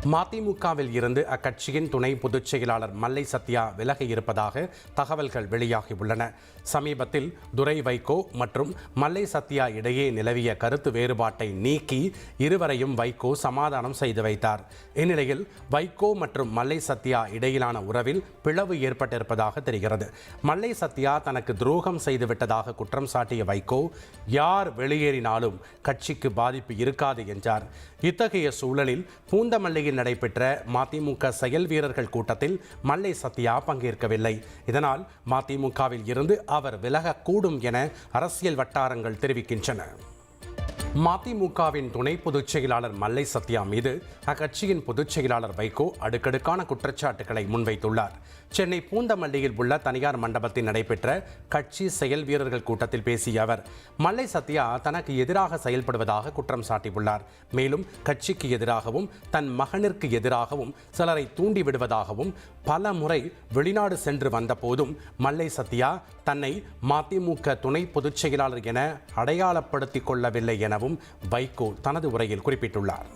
மதிமுகவில் இருந்து அக்கட்சியின் துணை பொதுச் செயலாளர் மல்லை சத்யா விலக இருப்பதாக தகவல்கள் வெளியாகியுள்ளன. சமீபத்தில் துரை வைகோ மற்றும் மல்லை சத்யா இடையே நிலவிய கருத்து வேறுபாட்டை நீக்கி இருவரையும் வைகோ சமாதானம் செய்து வைத்தார். இந்நிலையில் வைகோ மற்றும் மல்லை சத்யா இடையிலான உறவில் பிளவு ஏற்பட்டிருப்பதாக தெரிகிறது. மல்லை சத்யா தனக்கு துரோகம் செய்துவிட்டதாக குற்றம் சாட்டிய வைகோ, யார் வெளியேறினாலும் கட்சிக்கு பாதிப்பு இருக்காது என்றார். இத்தகைய சூழலில் பூந்தமல்லியில் நடைபெற்ற மதிமுக செயல் வீரர்கள் கூட்டத்தில் மல்லை சத்யா பங்கேற்கவில்லை. இதனால் மதிமுகவில் இருந்து அவர் விலகக்கூடும் என அரசியல் வட்டாரங்கள் தெரிவிக்கின்றன. மதிமுகவின் துணை பொதுச் செயலாளர் மல்லை சத்யா மீது அக்கட்சியின் பொதுச் செயலாளர் வைகோ அடுக்கடுக்கான குற்றச்சாட்டுகளை முன்வைத்துள்ளார். சென்னை பூந்தமல்லியில் உள்ள தனியார் மண்டபத்தில் நடைபெற்ற கட்சி செயல் வீரர்கள் கூட்டத்தில் பேசிய அவர், மல்லை சத்யா தனக்கு எதிராக செயல்படுவதாக குற்றம் சாட்டியுள்ளார். மேலும் கட்சிக்கு எதிராகவும் தன் மகனிற்கு எதிராகவும் சிலரை தூண்டிவிடுவதாகவும் பல முறை வெளிநாடு சென்று வந்த போதும் மல்லை சத்யா தன்னை மதிமுக துணை பொதுச் செயலாளர் என அடையாளப்படுத்திக் கொள்ளவில்லை எனவும் வைகோ தனது உரையில் குறிப்பிட்டுள்ளார்.